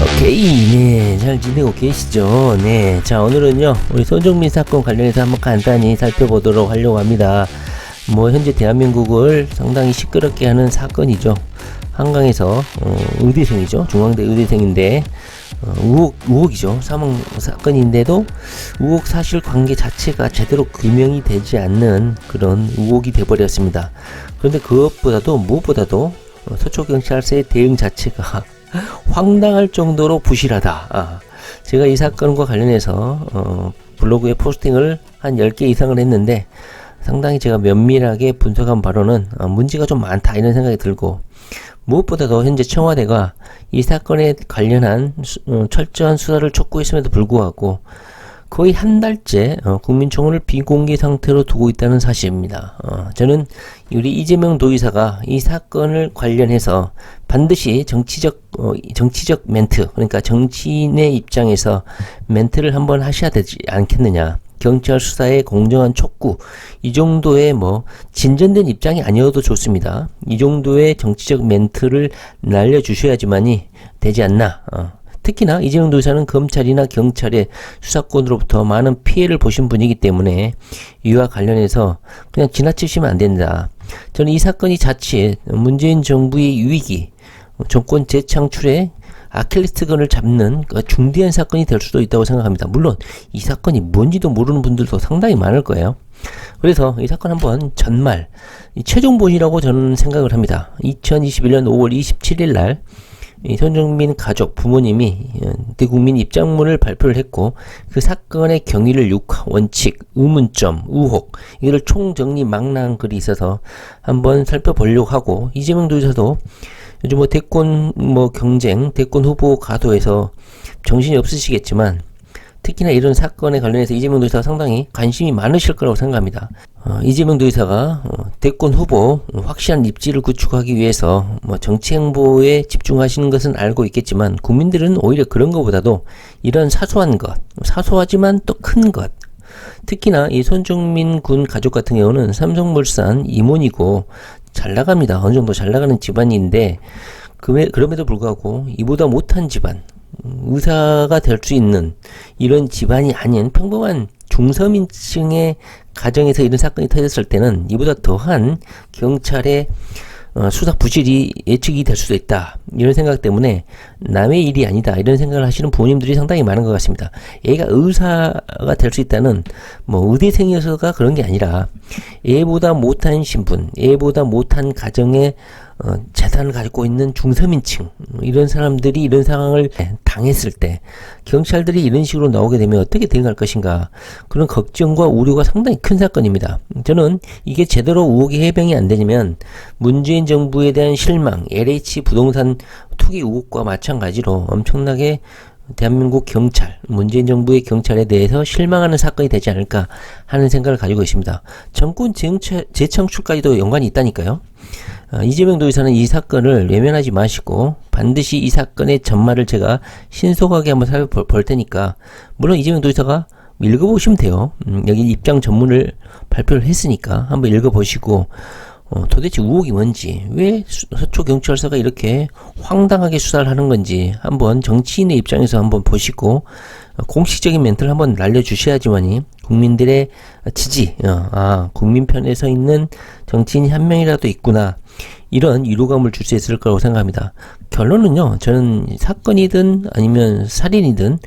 오케이, 네, 잘 지내고 계시죠? 네, 자, 오늘은요, 우리 손정민 사건 관련해서 한번 간단히 살펴보도록 하려고 합니다. 현재 대한민국을 상당히 시끄럽게 하는 사건이죠. 한강에서, 의대생이죠. 중앙대 의대생인데, 우혹이죠. 사망 사건인데도 우혹 사실 관계 자체가 제대로 규명이 되지 않는 그런 우혹이 돼버렸습니다. 그런데 무엇보다도 서초경찰서의 대응 자체가 황당할 정도로 부실하다. 제가 이 사건과 관련해서 블로그에 포스팅을 한 10개 이상을 했는데 상당히 제가 면밀하게 분석한 바로는 문제가 좀 많다 이런 생각이 들고, 무엇보다도 현재 청와대가 이 사건에 관련한 철저한 수사를 촉구했음에도 불구하고 거의 한 달째 국민청원을 비공개 상태로 두고 있다는 사실입니다. 저는 우리 이재명 도의사가 이 사건을 관련해서 반드시 정치적 멘트, 그러니까 정치인의 입장에서 멘트를 한번 하셔야 되지 않겠느냐. 경찰 수사의 공정한 촉구, 이 정도의 진전된 입장이 아니어도 좋습니다. 이 정도의 정치적 멘트를 날려주셔야지만이 되지 않나. 특히나 이재명 도지사는 검찰이나 경찰의 수사권으로부터 많은 피해를 보신 분이기 때문에 이와 관련해서 그냥 지나치시면 안 된다. 저는 이 사건이 자칫 문재인 정부의 위기, 정권 재창출에 아킬레스건을 잡는 중대한 사건이 될 수도 있다고 생각합니다. 물론 이 사건이 뭔지도 모르는 분들도 상당히 많을 거예요. 그래서 이 사건 한번 전말 최종본이라고 저는 생각을 합니다. 2021년 5월 27일 날 손정민 가족 부모님이 대국민 입장문을 발표를 했고, 그 사건의 경위를 육하, 원칙, 의문점, 의혹, 이거를 총정리 망라한 글이 있어서 한번 살펴보려고 하고, 이재명 도지사도 요즘 대권 경쟁, 대권 후보 가도에서 정신이 없으시겠지만 특히나 이런 사건에 관련해서 이재명 도지사가 상당히 관심이 많으실 거라고 생각합니다. 이재명 도지사가 대권 후보 확실한 입지를 구축하기 위해서 정치 행보에 집중하시는 것은 알고 있겠지만, 국민들은 오히려 그런 것보다도 이런 사소한 것, 사소하지만 또 큰 것, 특히나 이 손정민 군 가족 같은 경우는 삼성물산 임원이고 잘 나갑니다. 어느 정도 잘 나가는 집안인데, 그럼에도 불구하고 이보다 못한 집안, 의사가 될 수 있는 이런 집안이 아닌 평범한 중서민층의 가정에서 이런 사건이 터졌을 때는 이보다 더한 경찰의 수사 부실이 예측이 될 수도 있다, 이런 생각 때문에 남의 일이 아니다 이런 생각을 하시는 부모님들이 상당히 많은 것 같습니다. 얘가 의사가 될 수 있다는 의대생이어서가 그런 게 아니라 얘보다 못한 신분, 얘보다 못한 가정의 재산을 가지고 있는 중서민층, 이런 사람들이 이런 상황을 당했을 때 경찰들이 이런 식으로 나오게 되면 어떻게 대응할 것인가, 그런 걱정과 우려가 상당히 큰 사건입니다. 저는 이게 제대로 의혹이 해명이 안 되면 문재인 정부에 대한 실망, LH 부동산 투기 의혹과 마찬가지로 엄청나게 대한민국 경찰, 문재인 정부의 경찰에 대해서 실망하는 사건이 되지 않을까 하는 생각을 가지고 있습니다. 정권 재창출까지도 연관이 있다니까요. 이재명 도지사는 이 사건을 외면하지 마시고 반드시 이 사건의 전말을 제가 신속하게 한번 살펴볼 테니까, 물론 이재명 도지사가 읽어보시면 돼요. 여기 입장 전문을 발표를 했으니까 한번 읽어보시고 도대체 의혹이 뭔지, 왜 서초경찰서가 이렇게 황당하게 수사를 하는 건지 한번 정치인의 입장에서 한번 보시고 공식적인 멘트를 한번 날려주셔야지만이 국민들의 지지, 국민 편에 서 있는 정치인이 한 명이라도 있구나, 이런 위로감을 줄 수 있을 거라고 생각합니다. 결론은요, 저는 사건이든 아니면 살인이든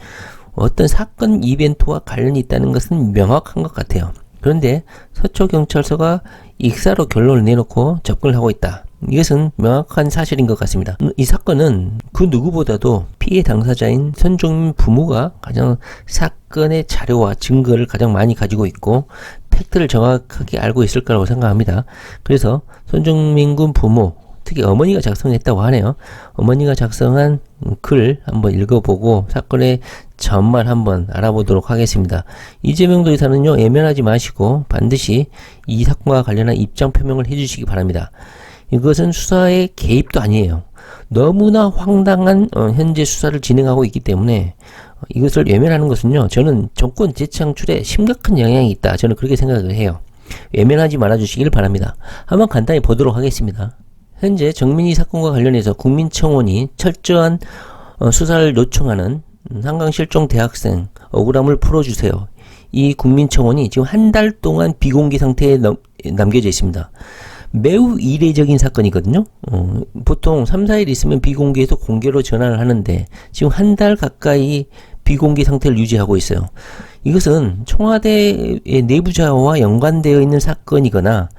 어떤 사건 이벤트와 관련이 있다는 것은 명확한 것 같아요. 그런데 서초경찰서가 익사로 결론을 내놓고 접근을 하고 있다, 이것은 명확한 사실인 것 같습니다. 이 사건은 그 누구보다도 피해 당사자인 손정민 부모가 가장 사건의 자료와 증거를 가장 많이 가지고 있고 팩트를 정확하게 알고 있을 거라고 생각합니다. 그래서 손정민 군 부모, 특히 어머니가 작성했다고 하네요. 어머니가 작성한 글 한번 읽어보고 사건의 전말 한번 알아보도록 하겠습니다. 이재명 도지사는요, 외면하지 마시고 반드시 이 사건과 관련한 입장 표명을 해주시기 바랍니다. 이것은 수사의 개입도 아니에요. 너무나 황당한 현재 수사를 진행하고 있기 때문에 이것을 외면하는 것은요, 저는 정권 재창출에 심각한 영향이 있다, 저는 그렇게 생각을 해요. 외면하지 말아주시길 바랍니다. 한번 간단히 보도록 하겠습니다. 현재 정민희 사건과 관련해서 국민청원이 철저한 수사를 요청하는 한강실종 대학생 억울함을 풀어주세요. 이 국민청원이 지금 한 달 동안 비공개 상태에 남겨져 있습니다. 매우 이례적인 사건이거든요. 보통 3, 4일 있으면 비공개에서 공개로 전환을 하는데 지금 한 달 가까이 비공개 상태를 유지하고 있어요. 이것은 청와대의 내부자와 연관되어 있는 사건이거나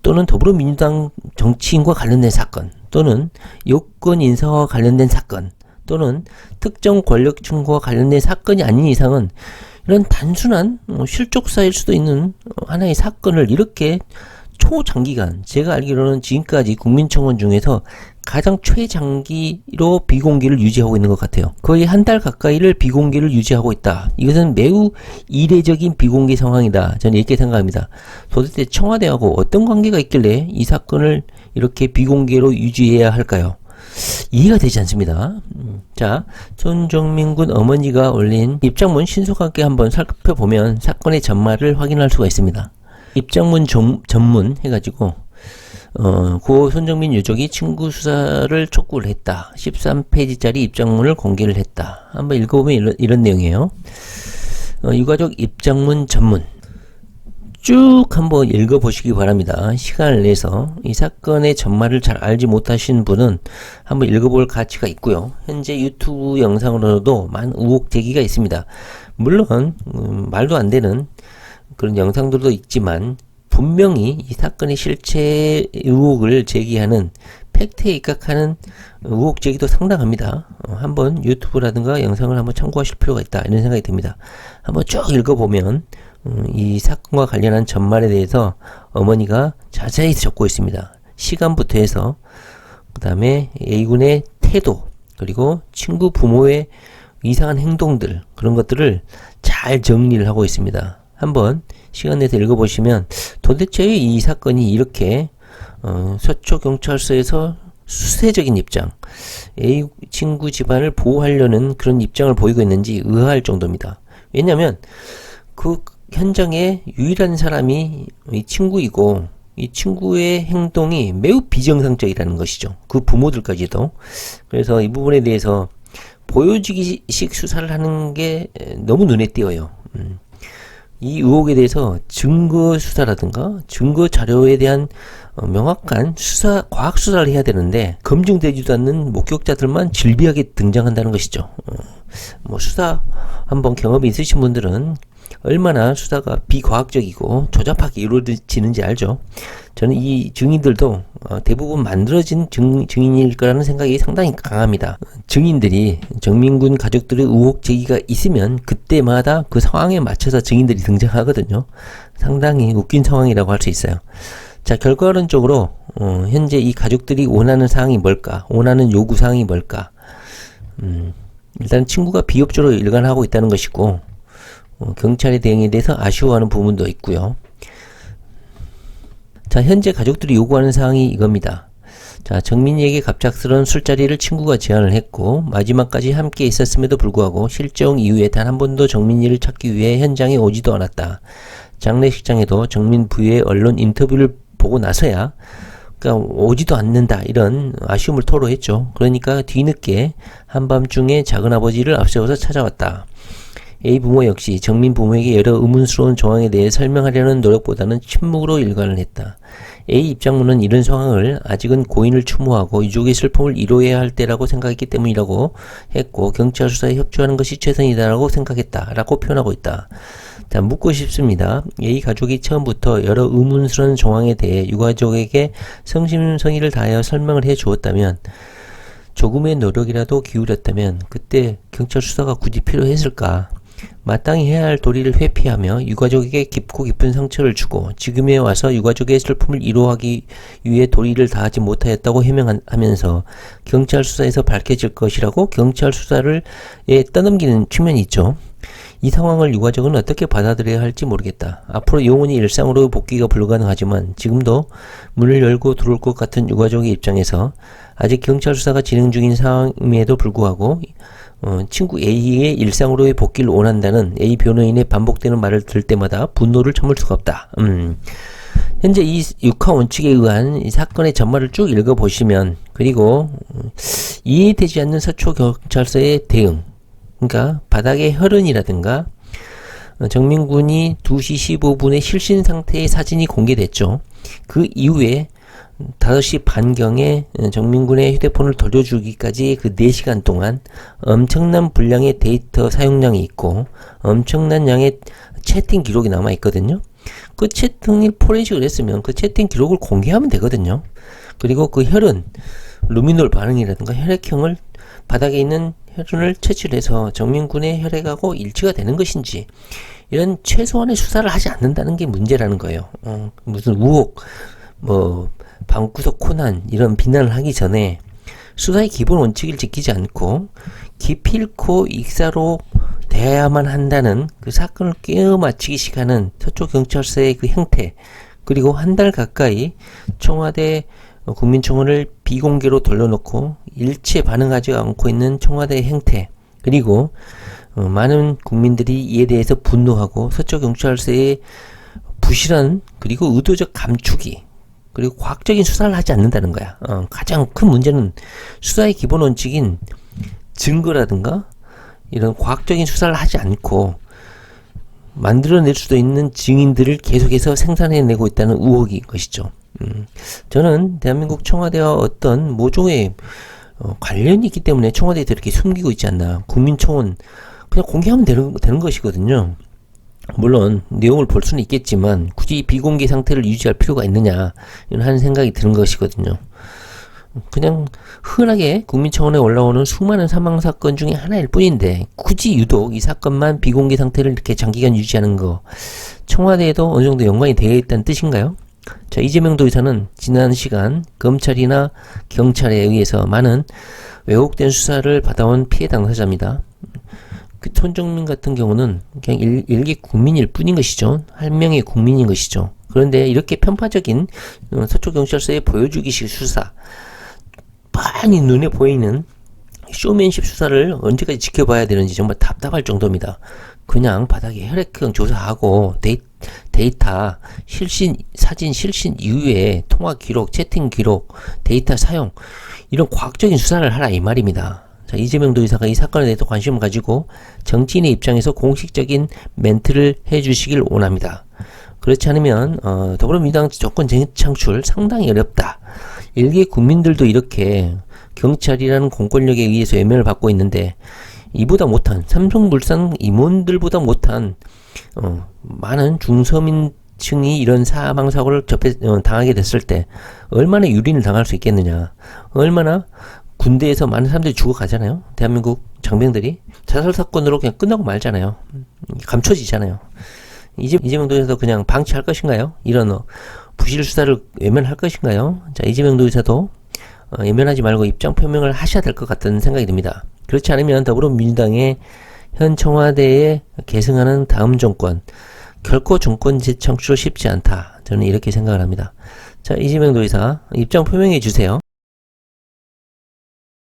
또는 더불어민주당 정치인과 관련된 사건 또는 요건 인사와 관련된 사건 또는 특정 권력층과 관련된 사건이 아닌 이상은 이런 단순한 실족사일 수도 있는 하나의 사건을 이렇게 초장기간, 제가 알기로는 지금까지 국민청원 중에서 가장 최장기로 비공개를 유지하고 있는 것 같아요. 거의 한 달 가까이를 비공개를 유지하고 있다. 이것은 매우 이례적인 비공개 상황이다. 저는 이렇게 생각합니다. 도대체 청와대하고 어떤 관계가 있길래 이 사건을 이렇게 비공개로 유지해야 할까요? 이해가 되지 않습니다. 자, 손정민 군 어머니가 올린 입장문 신속하게 한번 살펴보면 사건의 전말을 확인할 수가 있습니다. 입장문 전문 해가지고 고 손정민 유족이 친구 수사를 촉구를 했다. 13페이지짜리 입장문을 공개를 했다. 한번 읽어보면 이런 내용이에요. 유가족 입장문 전문 쭉 한번 읽어보시기 바랍니다. 시간을 내서 이 사건의 전말을 잘 알지 못하신 분은 한번 읽어볼 가치가 있고요. 현재 유튜브 영상으로도 많은 의혹 제기가 있습니다. 물론 말도 안 되는 그런 영상들도 있지만 분명히 이 사건의 실체 의혹을 제기하는 팩트에 입각하는 의혹 제기도 상당합니다. 한번 유튜브라든가 영상을 한번 참고하실 필요가 있다 이런 생각이 듭니다. 한번 쭉 읽어보면 이 사건과 관련한 전말에 대해서 어머니가 자세히 적고 있습니다. 시간부터 해서 그 다음에 A군의 태도 그리고 친구 부모의 이상한 행동들 그런 것들을 잘 정리를 하고 있습니다. 한번 시간 내서 읽어보시면 도대체 이 사건이 이렇게 서초경찰서에서 수세적인 입장 A 친구 집안을 보호하려는 그런 입장을 보이고 있는지 의아할 정도입니다. 왜냐하면 그 현장에 유일한 사람이 이 친구이고 이 친구의 행동이 매우 비정상적이라는 것이죠. 그 부모들까지도. 그래서 이 부분에 대해서 보여주기식 수사를 하는 게 너무 눈에 띄어요. 이 의혹에 대해서 증거 수사라든가 증거 자료에 대한 명확한 수사, 과학 수사를 해야 되는데 검증되지도 않는 목격자들만 질비하게 등장한다는 것이죠. 뭐 수사 한번 경험이 있으신 분들은 얼마나 수사가 비과학적이고 조잡하게 이루어지는지 알죠. 저는 이 증인들도 대부분 만들어진 증인일 거라는 생각이 상당히 강합니다. 증인들이 정민군 가족들의 의혹 제기가 있으면 그때마다 그 상황에 맞춰서 증인들이 등장하거든요. 상당히 웃긴 상황이라고 할 수 있어요. 자, 결과론적으로 현재 이 가족들이 원하는 사항이 뭘까? 원하는 요구 사항이 뭘까? 일단 친구가 비협조로 일관하고 있다는 것이고 경찰의 대응에 대해서 아쉬워하는 부분도 있고요. 자, 현재 가족들이 요구하는 사항이 이겁니다. 자, 정민이에게 갑작스러운 술자리를 친구가 제안을 했고 마지막까지 함께 있었음에도 불구하고 실종 이후에 단 한 번도 정민이를 찾기 위해 현장에 오지도 않았다. 장례식장에도 정민 부의 언론 인터뷰를 보고 나서야 그러니까 오지도 않는다 이런 아쉬움을 토로했죠. 그러니까 뒤늦게 한밤중에 작은아버지를 앞세워서 찾아왔다. A 부모 역시 정민 부모에게 여러 의문스러운 정황에 대해 설명하려는 노력보다는 침묵으로 일관을 했다. A 입장문은 이런 상황을 아직은 고인을 추모하고 유족의 슬픔을 이뤄야 할 때라고 생각했기 때문이라고 했고 경찰 수사에 협조하는 것이 최선이다라고 생각했다라고 표현하고 있다. 자, 묻고 싶습니다. A 가족이 처음부터 여러 의문스러운 정황에 대해 유가족에게 성심성의를 다하여 설명을 해 주었다면 조금의 노력이라도 기울였다면 그때 경찰 수사가 굳이 필요했을까? 마땅히 해야 할 도리를 회피하며 유가족에게 깊고 깊은 상처를 주고 지금에 와서 유가족의 슬픔을 이루하기 위해 도리를 다하지 못하였다고 해명하면서 경찰 수사에서 밝혀질 것이라고 경찰 수사를 떠넘기는 측면이 있죠. 이 상황을 유가족은 어떻게 받아들여야 할지 모르겠다. 앞으로 영원히 일상으로 복귀가 불가능하지만 지금도 문을 열고 들어올 것 같은 유가족의 입장에서 아직 경찰 수사가 진행 중인 상황임에도 불구하고 친구 A의 일상으로의 복귀를 원한다는 A 변호인의 반복되는 말을 들을 때마다 분노를 참을 수가 없다. 현재 이 육하 원칙에 의한 이 사건의 전말을 쭉 읽어보시면, 그리고 이해되지 않는 서초경찰서의 대응, 그러니까 바닥의 혈흔이라든가 정민군이 2시 15분에 실신 상태의 사진이 공개됐죠. 그 이후에 5시 반경에 정민군의 휴대폰을 돌려주기까지 그 4시간 동안 엄청난 분량의 데이터 사용량이 있고 엄청난 양의 채팅 기록이 남아 있거든요. 그 채팅을 포렌식을 했으면 그 채팅 기록을 공개하면 되거든요. 그리고 그 혈흔, 루미놀 반응이라든가 혈액형을 바닥에 있는 혈흔을 채취를 해서 정민군의 혈액하고 일치가 되는 것인지, 이런 최소한의 수사를 하지 않는다는 게 문제라는 거예요. 무슨 우혹, 방구석 코난 이런 비난을 하기 전에 수사의 기본 원칙을 지키지 않고 기필코 익사로 대야만 한다는 그 사건을 꿰어 맞추기식 하는 서초경찰서의 그 행태, 그리고 한 달 가까이 청와대 국민청원을 비공개로 돌려놓고 일체 반응하지 않고 있는 청와대의 행태, 그리고 많은 국민들이 이에 대해서 분노하고 서초경찰서의 부실한 그리고 의도적 감추기, 그리고 과학적인 수사를 하지 않는다는 거야. 가장 큰 문제는 수사의 기본 원칙인 증거라든가 이런 과학적인 수사를 하지 않고 만들어낼 수도 있는 증인들을 계속해서 생산해내고 있다는 의혹인 것이죠. 저는 대한민국 청와대와 어떤 모종의 관련이 있기 때문에 청와대에 이렇게 숨기고 있지 않나. 국민청원 그냥 공개하면 되는 것이거든요. 물론 내용을 볼 수는 있겠지만 굳이 비공개 상태를 유지할 필요가 있느냐 하는 생각이 드는 것이거든요. 그냥 흔하게 국민청원에 올라오는 수많은 사망사건 중에 하나일 뿐인데 굳이 유독 이 사건만 비공개 상태를 이렇게 장기간 유지하는 거, 청와대에도 어느 정도 연관이 되어 있다는 뜻인가요? 자, 이재명 도지사는 지난 시간 검찰이나 경찰에 의해서 많은 왜곡된 수사를 받아온 피해 당사자입니다. 그 손정민 같은 경우는 그냥 일개 국민일 뿐인 것이죠. 한 명의 국민인 것이죠. 그런데 이렇게 편파적인 서초경찰서의 보여주기식 수사, 빤히 눈에 보이는 쇼맨십 수사를 언제까지 지켜봐야 되는지 정말 답답할 정도입니다. 그냥 바닥에 혈액형 조사하고 데이터 실신, 사진 실신 이후에 통화 기록, 채팅 기록, 데이터 사용, 이런 과학적인 수사를 하라 이 말입니다. 자, 이재명 도지사가 이 사건에 대해서 관심을 가지고 정치인의 입장에서 공식적인 멘트를 해주시길 원합니다. 그렇지 않으면 더불어민주당 정권 재창출 상당히 어렵다. 일개 국민들도 이렇게 경찰이라는 공권력에 의해서 외면을 받고 있는데 이보다 못한, 삼성물산 임원들보다 못한 많은 중서민층이 이런 사망사고를 당하게 됐을 때 얼마나 유린을 당할 수 있겠느냐. 얼마나 군대에서 많은 사람들이 죽어가잖아요. 대한민국 장병들이 자살사건으로 그냥 끝나고 말잖아요. 감춰지잖아요. 이재명 도지사도 그냥 방치할 것인가요? 이런 부실 수사를 외면할 것인가요? 자, 이재명 도지사도 외면하지 말고 입장 표명을 하셔야 될 것 같다는 생각이 듭니다. 그렇지 않으면 더불어민주당의 현 청와대에 계승하는 다음 정권, 결코 정권 재창출 쉽지 않다. 저는 이렇게 생각을 합니다. 자, 이재명 도지사 입장 표명해 주세요.